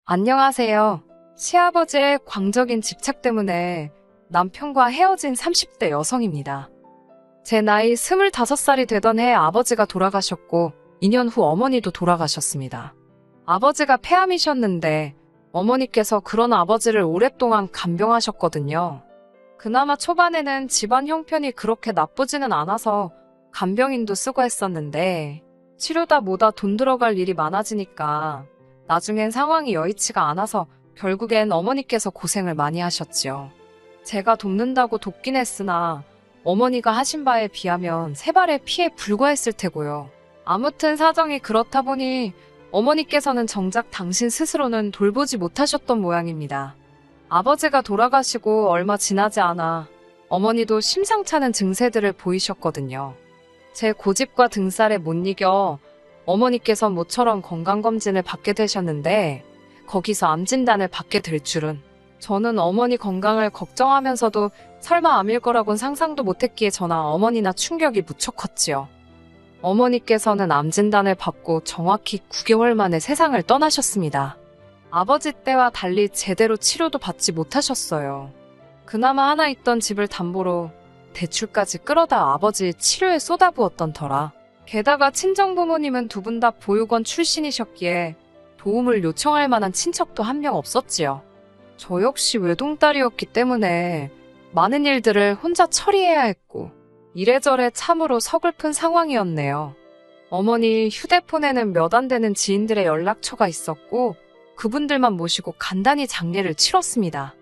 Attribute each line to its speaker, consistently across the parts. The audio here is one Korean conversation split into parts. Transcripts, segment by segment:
Speaker 1: 안녕하세요. 시아버지의 광적인 집착 때문에 남편과 헤어진 30대 여성입니다. 제 나이 25살이 되던 해에 아버지가 돌아가셨고 2년 후 어머니도 돌아가셨습니다. 아버지가 폐암이셨는데 어머니께서 그런 아버지를 오랫동안 간병하셨거든요. 그나마 초반에는 집안 형편이 그렇게 나쁘지는 않아서 간병인도 쓰고 했었는데 치료다 뭐다 돈 들어갈 일이 많아지니까 나중엔 상황이 여의치가 않아서 결국엔 어머니께서 고생을 많이 하셨지요. 제가 돕는다고 돕긴 했으나 어머니가 하신 바에 비하면 세 발의 피에 불과했을 테고요. 아무튼 사정이 그렇다 보니 어머니께서는 정작 당신 스스로는 돌보지 못하셨던 모양입니다. 아버지가 돌아가시고 얼마 지나지 않아 어머니도 심상찮은 증세들을 보이셨거든요. 제 고집과 등살에 못 이겨 어머니께서 모처럼 건강검진을 받게 되셨는데 거기서 암 진단을 받게 될 줄은 저는 어머니 건강을 걱정하면서도 설마 암일 거라곤 상상도 못했기에 저나 어머니나 충격이 무척 컸지요. 어머니께서는 암 진단을 받고 정확히 9개월 만에 세상을 떠나셨습니다. 아버지 때와 달리 제대로 치료도 받지 못하셨어요. 그나마 하나 있던 집을 담보로 대출까지 끌어다 아버지 치료에 쏟아부었던 터라. 게다가 친정부모님은 두 분 다 보육원 출신이셨기에 도움을 요청할 만한 친척도 한 명 없었지요. 저 역시 외동딸이었기 때문에 많은 일들을 혼자 처리해야 했고 이래저래 참으로 서글픈 상황이었네요. 어머니 휴대폰에는 몇 안 되는 지인들의 연락처가 있었고 그분들만 모시고 간단히 장례를 치렀습니다.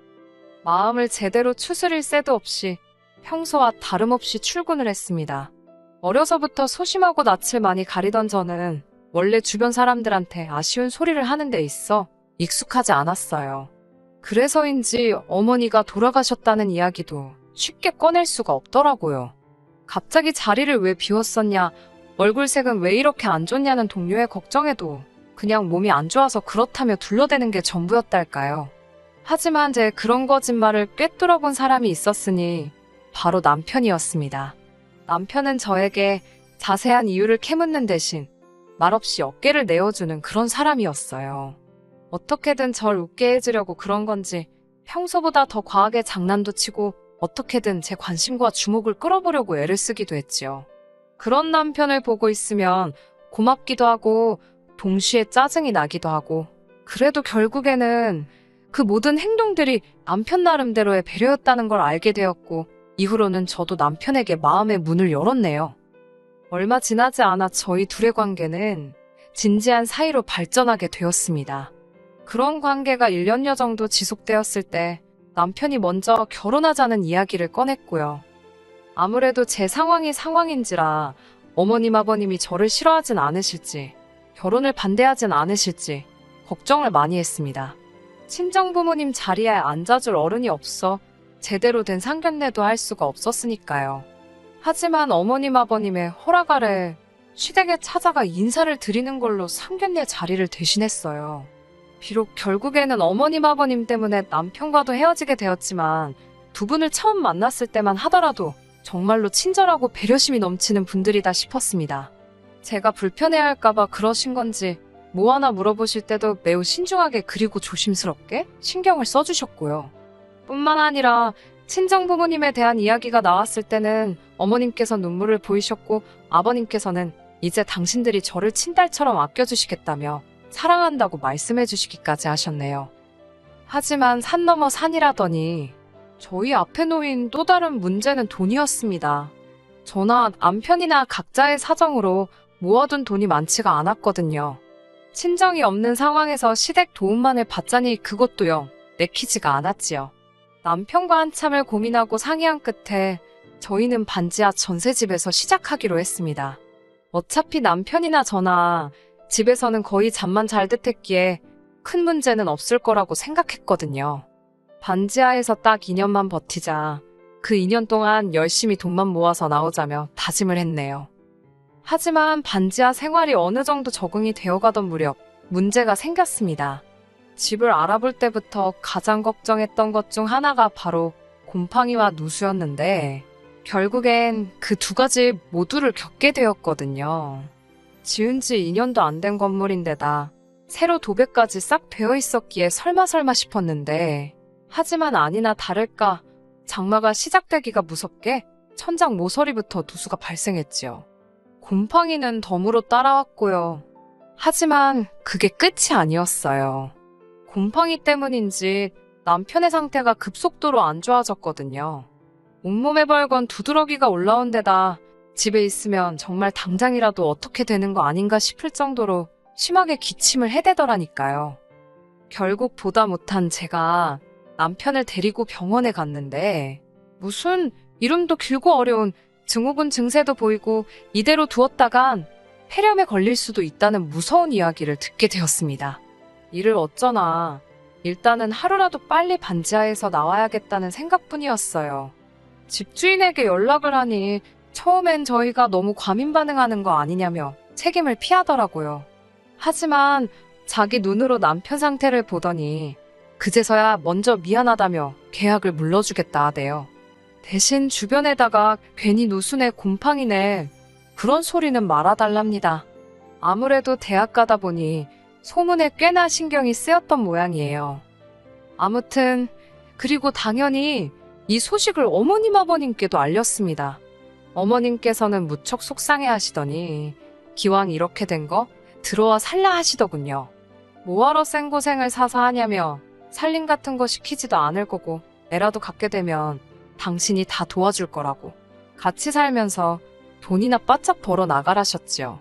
Speaker 1: 마음을 제대로 추스릴 새도 없이 평소와 다름없이 출근을 했습니다. 어려서부터 소심하고 낯을 많이 가리던 저는 원래 주변 사람들한테 아쉬운 소리를 하는 데 있어 익숙하지 않았어요. 그래서인지 어머니가 돌아가셨다는 이야기도 쉽게 꺼낼 수가 없더라고요. 갑자기 자리를 왜 비웠었냐, 얼굴색은 왜 이렇게 안 좋냐는 동료의 걱정에도 그냥 몸이 안 좋아서 그렇다며 둘러대는 게 전부였달까요. 하지만 제 그런 거짓말을 꿰뚫어본 사람이 있었으니 바로 남편이었습니다. 남편은 저에게 자세한 이유를 캐묻는 대신 말없이 어깨를 내어주는 그런 사람이었어요. 어떻게든 절 웃게 해주려고 그런 건지 평소보다 더 과하게 장난도 치고 어떻게든 제 관심과 주목을 끌어보려고 애를 쓰기도 했지요. 그런 남편을 보고 있으면 고맙기도 하고 동시에 짜증이 나기도 하고 그래도 결국에는 그 모든 행동들이 남편 나름대로의 배려였다는 걸 알게 되었고 이후로는 저도 남편에게 마음의 문을 열었네요. 얼마 지나지 않아 저희 둘의 관계는 진지한 사이로 발전하게 되었습니다. 그런 관계가 1년여 정도 지속되었을 때 남편이 먼저 결혼하자는 이야기를 꺼냈고요. 아무래도 제 상황이 상황인지라 어머님 아버님이 저를 싫어하진 않으실지 결혼을 반대하진 않으실지 걱정을 많이 했습니다. 친정부모님 자리에 앉아줄 어른이 없어 제대로 된 상견례도 할 수가 없었으니까요. 하지만 어머님 아버님의 허락 아래 시댁에 찾아가 인사를 드리는 걸로 상견례 자리를 대신했어요. 비록 결국에는 어머님 아버님 때문에 남편과도 헤어지게 되었지만 두 분을 처음 만났을 때만 하더라도 정말로 친절하고 배려심이 넘치는 분들이다 싶었습니다. 제가 불편해할까봐 그러신 건지 뭐 하나 물어보실 때도 매우 신중하게 그리고 조심스럽게 신경을 써주셨고요. 뿐만 아니라 친정부모님에 대한 이야기가 나왔을 때는 어머님께서 눈물을 보이셨고 아버님께서는 이제 당신들이 저를 친딸처럼 아껴주시겠다며 사랑한다고 말씀해 주시기까지 하셨네요. 하지만 산 넘어 산이라더니 저희 앞에 놓인 또 다른 문제는 돈이었습니다. 저나 남편이나 각자의 사정으로 모아둔 돈이 많지가 않았거든요. 친정이 없는 상황에서 시댁 도움만을 받자니 그것도 영 내키지가 않았지요. 남편과 한참을 고민하고 상의한 끝에 저희는 반지하 전셋집에서 시작하기로 했습니다. 어차피 남편이나 저나 집에서는 거의 잠만 잘 듯했기에 큰 문제는 없을 거라고 생각했거든요. 반지하에서 딱 2년만 버티자 그 2년 동안 열심히 돈만 모아서 나오자며 다짐을 했네요. 하지만 반지하 생활이 어느 정도 적응이 되어가던 무렵 문제가 생겼습니다. 집을 알아볼 때부터 가장 걱정했던 것 중 하나가 바로 곰팡이와 누수였는데 결국엔 그 두 가지 모두를 겪게 되었거든요. 지은 지 2년도 안 된 건물인데다 새로 도배까지 싹 되어 있었기에 설마 싶었는데, 하지만 아니나 다를까 장마가 시작되기가 무섭게 천장 모서리부터 누수가 발생했지요. 곰팡이는 덤으로 따라왔고요. 하지만 그게 끝이 아니었어요. 곰팡이 때문인지 남편의 상태가 급속도로 안 좋아졌거든요. 온몸에 벌건 두드러기가 올라온 데다 집에 있으면 정말 당장이라도 어떻게 되는 거 아닌가 싶을 정도로 심하게 기침을 해대더라니까요. 결국 보다 못한 제가 남편을 데리고 병원에 갔는데 무슨 이름도 길고 어려운 증후군 증세도 보이고 이대로 두었다간 폐렴에 걸릴 수도 있다는 무서운 이야기를 듣게 되었습니다. 이를 어쩌나 일단은 하루라도 빨리 반지하에서 나와야겠다는 생각뿐이었어요. 집주인에게 연락을 하니 처음엔 저희가 너무 과민 반응하는 거 아니냐며 책임을 피하더라고요. 하지만 자기 눈으로 남편 상태를 보더니 그제서야 먼저 미안하다며 계약을 물러주겠다 하대요. 대신 주변에다가 괜히 누수네 곰팡이네 그런 소리는 말아달랍니다. 아무래도 대학 가다 보니 소문에 꽤나 신경이 쓰였던 모양이에요. 아무튼 그리고 당연히 이 소식을 어머님 아버님께도 알렸습니다. 어머님께서는 무척 속상해 하시더니 기왕 이렇게 된 거 들어와 살라 하시더군요. 뭐하러 생고생을 사서 하냐며 살림 같은 거 시키지도 않을 거고 애라도 갖게 되면 당신이 다 도와줄 거라고 같이 살면서 돈이나 바짝 벌어 나가라셨지요.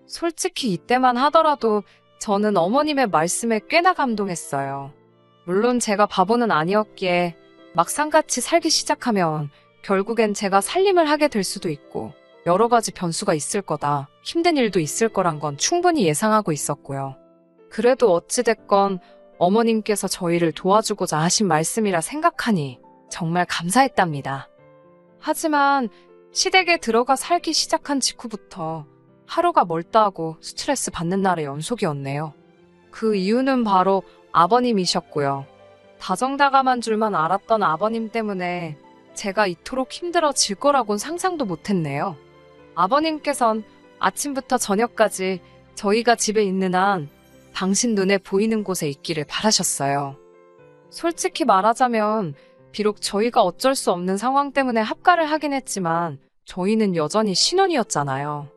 Speaker 1: 솔직히 이때만 하더라도 저는 어머님의 말씀에 꽤나 감동했어요. 물론 제가 바보는 아니었기에 막상 같이 살기 시작하면 결국엔 제가 살림을 하게 될 수도 있고 여러 가지 변수가 있을 거다, 힘든 일도 있을 거란 건 충분히 예상하고 있었고요. 그래도 어찌됐건 어머님께서 저희를 도와주고자 하신 말씀이라 생각하니 정말 감사했답니다. 하지만 시댁에 들어가 살기 시작한 직후부터 하루가 멀다하고 스트레스 받는 날의 연속이었네요. 그 이유는 바로 아버님이셨고요. 다정다감한 줄만 알았던 아버님 때문에 제가 이토록 힘들어질 거라곤 상상도 못했네요. 아버님께선 아침부터 저녁까지 저희가 집에 있는 한 당신 눈에 보이는 곳에 있기를 바라셨어요. 솔직히 말하자면 비록 저희가 어쩔 수 없는 상황 때문에 합가를 하긴 했지만 저희는 여전히 신혼이었잖아요.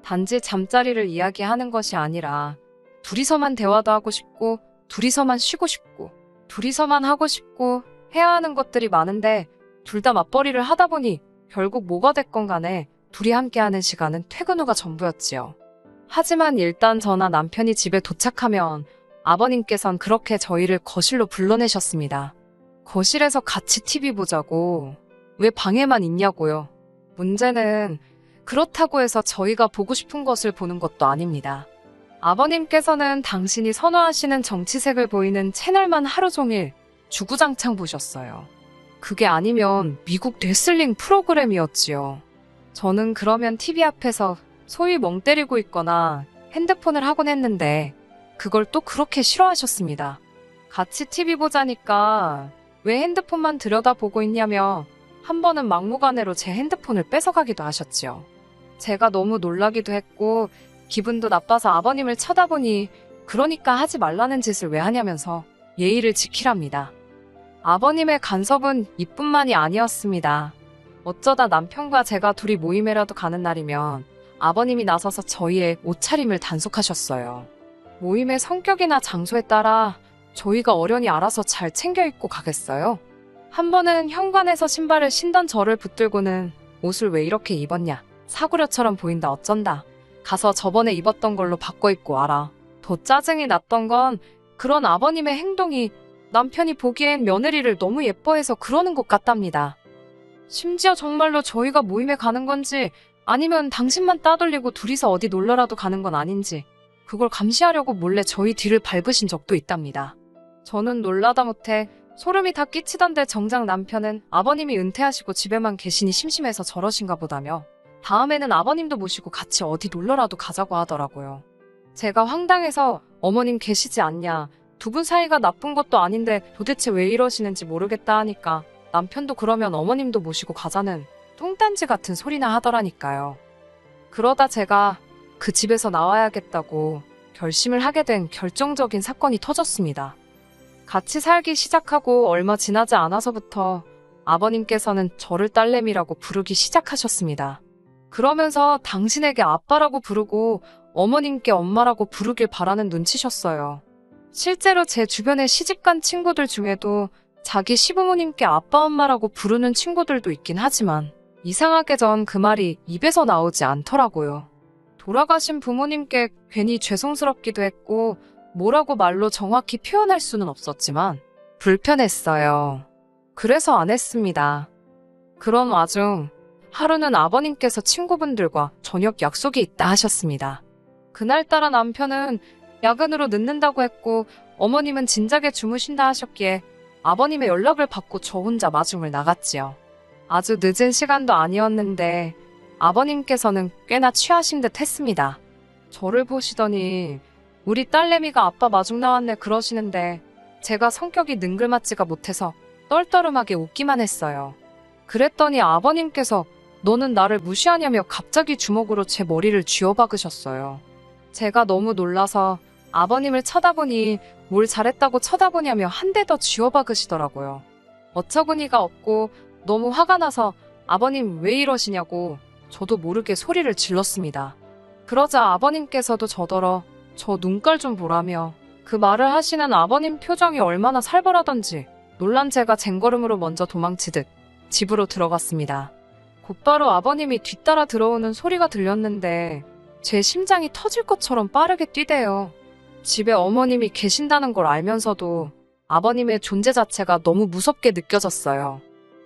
Speaker 1: 단지 잠자리를 이야기하는 것이 아니라 둘이서만 대화도 하고 싶고 둘이서만 쉬고 싶고 둘이서만 하고 싶고 해야 하는 것들이 많은데 둘 다 맞벌이를 하다 보니 결국 뭐가 됐건 간에 둘이 함께하는 시간은 퇴근 후가 전부였지요. 하지만 일단 저나 남편이 집에 도착하면 아버님께선 그렇게 저희를 거실로 불러내셨습니다. 거실에서 같이 TV 보자고. 왜 방에만 있냐고요. 문제는 그렇다고 해서 저희가 보고 싶은 것을 보는 것도 아닙니다. 아버님께서는 당신이 선호하시는 정치색을 보이는 채널만 하루 종일 주구장창 보셨어요. 그게 아니면 미국 레슬링 프로그램이었지요. 저는 그러면 TV 앞에서 소위 멍 때리고 있거나 핸드폰을 하곤 했는데 그걸 또 그렇게 싫어하셨습니다. 같이 TV 보자니까 왜 핸드폰만 들여다보고 있냐며 한 번은 막무가내로 제 핸드폰을 뺏어가기도 하셨지요. 제가 너무 놀라기도 했고 기분도 나빠서 아버님을 쳐다보니 그러니까 하지 말라는 짓을 왜 하냐면서 예의를 지키랍니다. 아버님의 간섭은 이뿐만이 아니었습니다. 어쩌다 남편과 제가 둘이 모임에라도 가는 날이면 아버님이 나서서 저희의 옷차림을 단속하셨어요. 모임의 성격이나 장소에 따라 저희가 어련히 알아서 잘 챙겨 입고 가겠어요. 한 번은 현관에서 신발을 신던 저를 붙들고는 옷을 왜 이렇게 입었냐, 사구려처럼 보인다 어쩐다, 가서 저번에 입었던 걸로 바꿔 입고 와라. 더 짜증이 났던 건 그런 아버님의 행동이 남편이 보기엔 며느리를 너무 예뻐해서 그러는 것 같답니다. 심지어 정말로 저희가 모임에 가는 건지 아니면 당신만 따돌리고 둘이서 어디 놀러라도 가는 건 아닌지 그걸 감시하려고 몰래 저희 뒤를 밟으신 적도 있답니다. 저는 놀라다 못해 소름이 다 끼치던데 정작 남편은 아버님이 은퇴하시고 집에만 계시니 심심해서 저러신가 보다며 다음에는 아버님도 모시고 같이 어디 놀러라도 가자고 하더라고요. 제가 황당해서 어머님 계시지 않냐, 두 분 사이가 나쁜 것도 아닌데 도대체 왜 이러시는지 모르겠다 하니까 남편도 그러면 어머님도 모시고 가자는 뚱딴지 같은 소리나 하더라니까요. 그러다 제가 그 집에서 나와야겠다고 결심을 하게 된 결정적인 사건이 터졌습니다. 같이 살기 시작하고 얼마 지나지 않아서부터 아버님께서는 저를 딸내미라고 부르기 시작하셨습니다. 그러면서 당신에게 아빠라고 부르고 어머님께 엄마라고 부르길 바라는 눈치셨어요. 실제로 제 주변의 시집간 친구들 중에도 자기 시부모님께 아빠 엄마라고 부르는 친구들도 있긴 하지만 이상하게 전 그 말이 입에서 나오지 않더라고요. 돌아가신 부모님께 괜히 죄송스럽기도 했고 뭐라고 말로 정확히 표현할 수는 없었지만 불편했어요. 그래서 안 했습니다. 그런 와중 하루는 아버님께서 친구분들과 저녁 약속이 있다 하셨습니다. 그날따라 남편은 야근으로 늦는다고 했고 어머님은 진작에 주무신다 하셨기에 아버님의 연락을 받고 저 혼자 마중을 나갔지요. 아주 늦은 시간도 아니었는데 아버님께서는 꽤나 취하신 듯 했습니다. 저를 보시더니 우리 딸내미가 아빠 마중 나왔네 그러시는데 제가 성격이 능글맞지가 못해서 떨떠름하게 웃기만 했어요. 그랬더니 아버님께서 너는 나를 무시하냐며 갑자기 주먹으로 제 머리를 쥐어박으셨어요. 제가 너무 놀라서 아버님을 쳐다보니 뭘 잘했다고 쳐다보냐며 한 대 더 쥐어박으시더라고요. 어처구니가 없고 너무 화가 나서 아버님 왜 이러시냐고 저도 모르게 소리를 질렀습니다. 그러자 아버님께서도 저더러 저 눈깔 좀 보라며 그 말을 하시는 아버님 표정이 얼마나 살벌하던지 놀란 제가 쟁걸음으로 먼저 도망치듯 집으로 들어갔습니다. 곧바로 아버님이 뒤따라 들어오는 소리가 들렸는데 제 심장이 터질 것처럼 빠르게 뛰대요. 집에 어머님이 계신다는 걸 알면서도 아버님의 존재 자체가 너무 무섭게 느껴졌어요.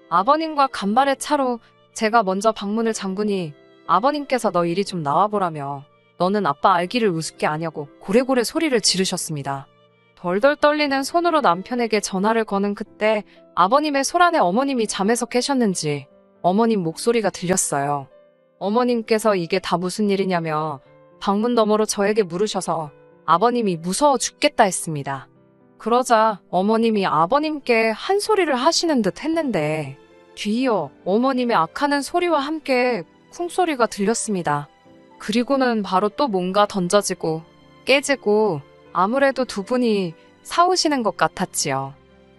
Speaker 1: 아버님과 간발의 차로 제가 먼저 방문을 잠그니 아버님께서 너 이리 좀 나와보라며 너는 아빠 알기를 우습게 아냐고 고래고래 소리를 지르셨습니다. 덜덜 떨리는 손으로 남편에게 전화를 거는 그때 아버님의 소란에 어머님이 잠에서 깨셨는지 어머님 목소리가 들렸어요. 어머님께서 이게 다 무슨 일이냐며 방문 너머로 저에게 물으셔서 아버님이 무서워 죽겠다 했습니다. 그러자 어머님이 아버님께 한 소리를 하시는 듯 했는데 뒤이어 어머님의 악하는 소리와 함께 쿵소리가 들렸습니다. 그리고는 바로 또 뭔가 던져지고 깨지고 아무래도 두 분이 싸우시는 것 같았지요.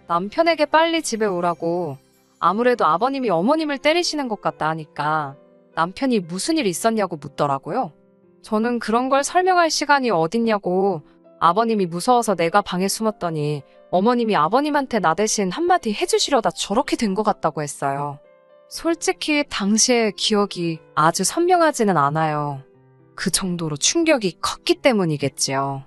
Speaker 1: 남편에게 빨리 집에 오라고 아무래도 아버님이 어머님을 때리시는 것 같다 하니까 남편이 무슨 일 있었냐고 묻더라고요. 저는 그런 걸 설명할 시간이 어딨냐고 아버님이 무서워서 내가 방에 숨었더니 어머님이 아버님한테 나 대신 한마디 해주시려다 저렇게 된 것 같다고 했어요. 솔직히 당시의 기억이 아주 선명하지는 않아요. 그 정도로 충격이 컸기 때문이겠지요.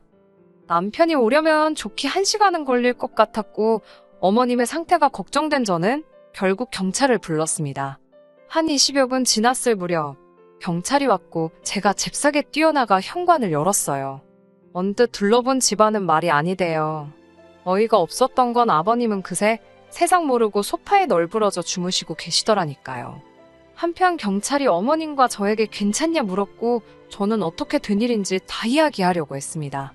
Speaker 1: 남편이 오려면 좋게 1시간은 걸릴 것 같았고 어머님의 상태가 걱정된 저는 결국 경찰을 불렀습니다. 한 20여 분 지났을 무렵 경찰이 왔고 제가 잽싸게 뛰어나가 현관을 열었어요. 언뜻 둘러본 집안은 말이 아니대요. 어이가 없었던 건 아버님은 그새 세상 모르고 소파에 널브러져 주무시고 계시더라니까요. 한편 경찰이 어머님과 저에게 괜찮냐 물었고 저는 어떻게 된 일인지 다 이야기하려고 했습니다.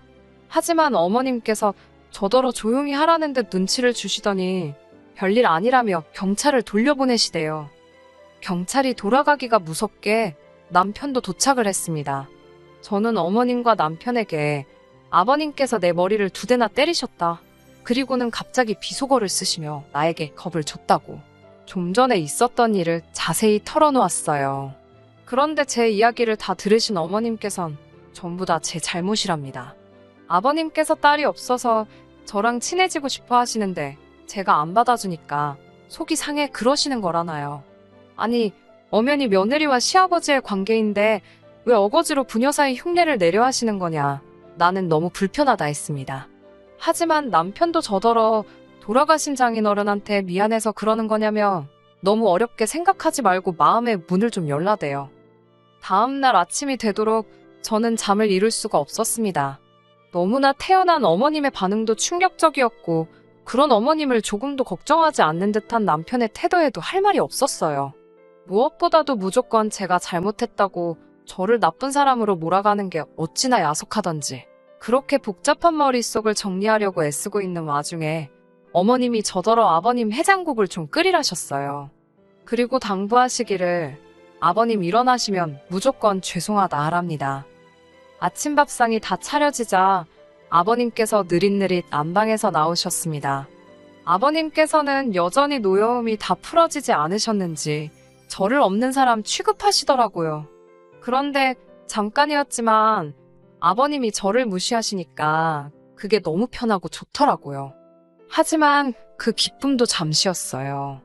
Speaker 1: 하지만 어머님께서 저더러 조용히 하라는 듯 눈치를 주시더니 별일 아니라며 경찰을 돌려보내시대요. 경찰이 돌아가기가 무섭게 남편도 도착을 했습니다. 저는 어머님과 남편에게 아버님께서 내 머리를 2대나 때리셨다. 그리고는 갑자기 비속어를 쓰시며 나에게 겁을 줬다고 좀 전에 있었던 일을 자세히 털어놓았어요. 그런데 제 이야기를 다 들으신 어머님께선 전부 다 제 잘못이랍니다. 아버님께서 딸이 없어서 저랑 친해지고 싶어 하시는데 제가 안 받아주니까 속이 상해 그러시는 거라나요. 아니, 엄연히 며느리와 시아버지의 관계인데 왜 어거지로 부녀 사이 흉내를 내려 하시는 거냐. 나는 너무 불편하다 했습니다. 하지만 남편도 저더러 돌아가신 장인어른한테 미안해서 그러는 거냐며 너무 어렵게 생각하지 말고 마음의 문을 좀 열라대요. 다음날 아침이 되도록 저는 잠을 이룰 수가 없었습니다. 너무나 태어난 어머님의 반응도 충격적이었고 그런 어머님을 조금도 걱정하지 않는 듯한 남편의 태도에도 할 말이 없었어요. 무엇보다도 무조건 제가 잘못했다고 저를 나쁜 사람으로 몰아가는 게 어찌나 야속하던지 그렇게 복잡한 머릿속을 정리하려고 애쓰고 있는 와중에 어머님이 저더러 아버님 해장국을 좀 끓이라셨어요. 그리고 당부하시기를 아버님 일어나시면 무조건 죄송하다 하랍니다. 아침 밥상이 다 차려지자 아버님께서 느릿느릿 안방에서 나오셨습니다. 아버님께서는 여전히 노여움이 다 풀어지지 않으셨는지 저를 없는 사람 취급하시더라고요. 그런데 잠깐이었지만 아버님이 저를 무시하시니까 그게 너무 편하고 좋더라고요. 하지만 그 기쁨도 잠시였어요.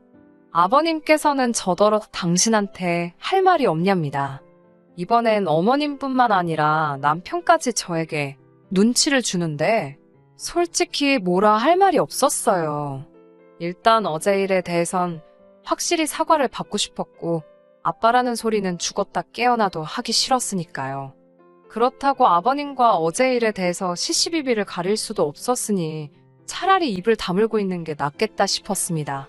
Speaker 1: 아버님께서는 저더러 당신한테 할 말이 없냐입니다. 이번엔 어머님뿐만 아니라 남편까지 저에게 눈치를 주는데 솔직히 뭐라 할 말이 없었어요. 일단 어제 일에 대해선 확실히 사과를 받고 싶었고 아빠라는 소리는 죽었다 깨어나도 하기 싫었으니까요. 그렇다고 아버님과 어제 일에 대해서 시시비비를 가릴 수도 없었으니 차라리 입을 다물고 있는 게 낫겠다 싶었습니다.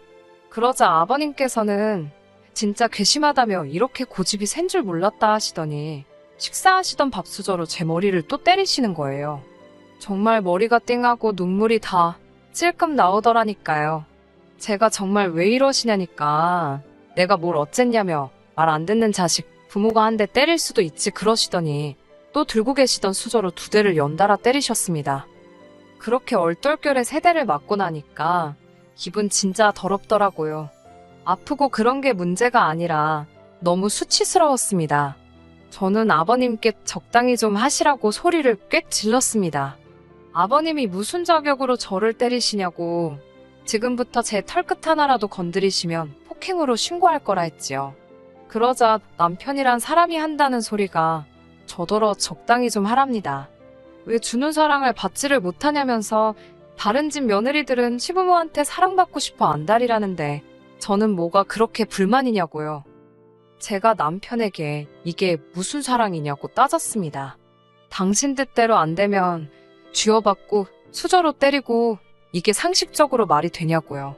Speaker 1: 그러자 아버님께서는 진짜 괘씸하다며 이렇게 고집이 센 줄 몰랐다 하시더니 식사하시던 밥수저로 제 머리를 또 때리시는 거예요. 정말 머리가 띵하고 눈물이 다 찔끔 나오더라니까요. 제가 정말 왜 이러시냐니까 내가 뭘 어쨌냐며 말 안 듣는 자식 부모가 한 대 때릴 수도 있지 그러시더니 또 들고 계시던 수저로 2대를 연달아 때리셨습니다. 그렇게 얼떨결에 3대를 맞고 나니까 기분 진짜 더럽더라고요. 아프고 그런 게 문제가 아니라 너무 수치스러웠습니다. 저는 아버님께 적당히 좀 하시라고 소리를 꽥 질렀습니다. 아버님이 무슨 자격으로 저를 때리시냐고 지금부터 제 털끝 하나라도 건드리시면 폭행으로 신고할 거라 했지요. 그러자 남편이란 사람이 한다는 소리가 저더러 적당히 좀 하랍니다. 왜 주는 사랑을 받지를 못하냐면서 다른 집 며느리들은 시부모한테 사랑받고 싶어 안달이라는데 저는 뭐가 그렇게 불만이냐고요. 제가 남편에게 이게 무슨 사랑이냐고 따졌습니다. 당신 뜻대로 안 되면 쥐어받고 수저로 때리고 이게 상식적으로 말이 되냐고요.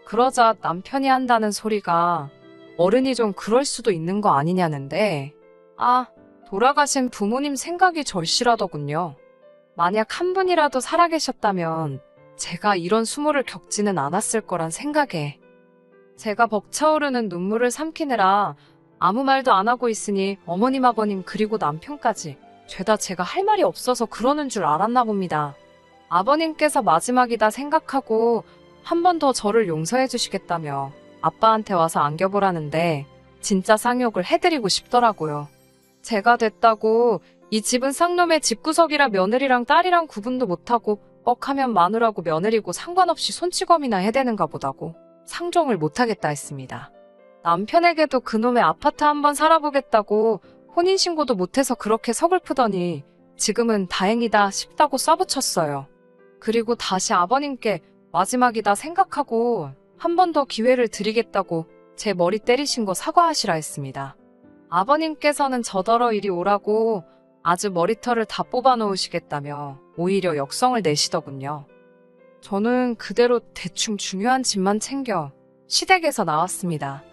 Speaker 1: 그러자 남편이 한다는 소리가 어른이 좀 그럴 수도 있는 거 아니냐는데 돌아가신 부모님 생각이 절실하더군요. 만약 한 분이라도 살아계셨다면 제가 이런 수모를 겪지는 않았을 거란 생각에 제가 벅차오르는 눈물을 삼키느라 아무 말도 안 하고 있으니 어머님 아버님 그리고 남편까지 죄다 제가 할 말이 없어서 그러는 줄 알았나 봅니다. 아버님께서 마지막이다 생각하고 한 번 더 저를 용서해 주시겠다며 아빠한테 와서 안겨보라는데 진짜 쌍욕을 해드리고 싶더라고요. 제가 됐다고 이 집은 쌍놈의 집구석이라 며느리랑 딸이랑 구분도 못하고 뻑하면 마누라고 며느리고 상관없이 손찌검이나 해대는가 보다고 상종을 못하겠다 했습니다. 남편에게도 그놈의 아파트 한번 살아보겠다고 혼인신고도 못해서 그렇게 서글프더니 지금은 다행이다 싶다고 써붙였어요. 그리고 다시 아버님께 마지막이다 생각하고 한 번 더 기회를 드리겠다고 제 머리 때리신 거 사과하시라 했습니다. 아버님께서는 저더러 이리 오라고 아주 머리털을 다 뽑아 놓으시겠다며 오히려 역성을 내시더군요. 저는 그대로 대충 중요한 집만 챙겨 시댁에서 나왔습니다.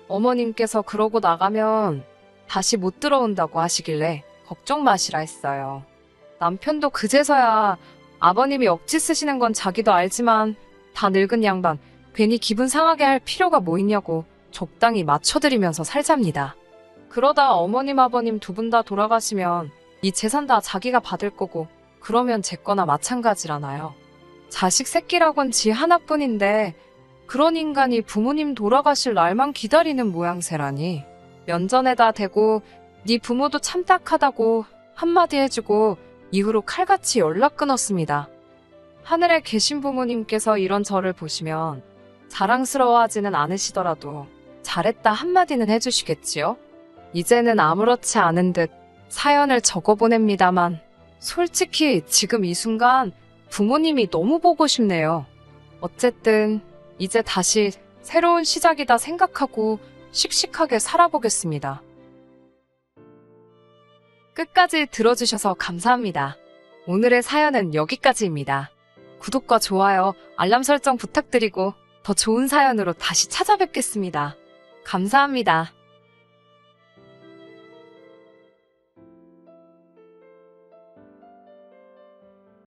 Speaker 1: 어머님께서 그러고 나가면 다시 못 들어온다고 하시길래 걱정 마시라 했어요. 남편도 그제서야 아버님이 억지 쓰시는 건 자기도 알지만 다 늙은 양반 괜히 기분 상하게 할 필요가 뭐 있냐고 적당히 맞춰드리면서 살잡니다. 그러다 어머님 아버님 2분 다 돌아가시면 이 재산 다 자기가 받을 거고 그러면 제 거나 마찬가지라나요. 자식 새끼라곤 지 하나뿐인데 그런 인간이 부모님 돌아가실 날만 기다리는 모양새라니. 면전에다 대고 네 부모도 참 딱하다고 한마디 해주고 이후로 칼같이 연락 끊었습니다. 하늘에 계신 부모님께서 이런 저를 보시면 자랑스러워하지는 않으시더라도 잘했다 한마디는 해주시겠지요? 이제는 아무렇지 않은 듯 사연을 적어보냅니다만 솔직히 지금 이 순간 부모님이 너무 보고 싶네요. 어쨌든 이제 다시 새로운 시작이다 생각하고 씩씩하게 살아보겠습니다. 끝까지 들어주셔서 감사합니다. 오늘의 사연은 여기까지입니다. 구독과 좋아요, 알람 설정 부탁드리고 더 좋은 사연으로 다시 찾아뵙겠습니다. 감사합니다.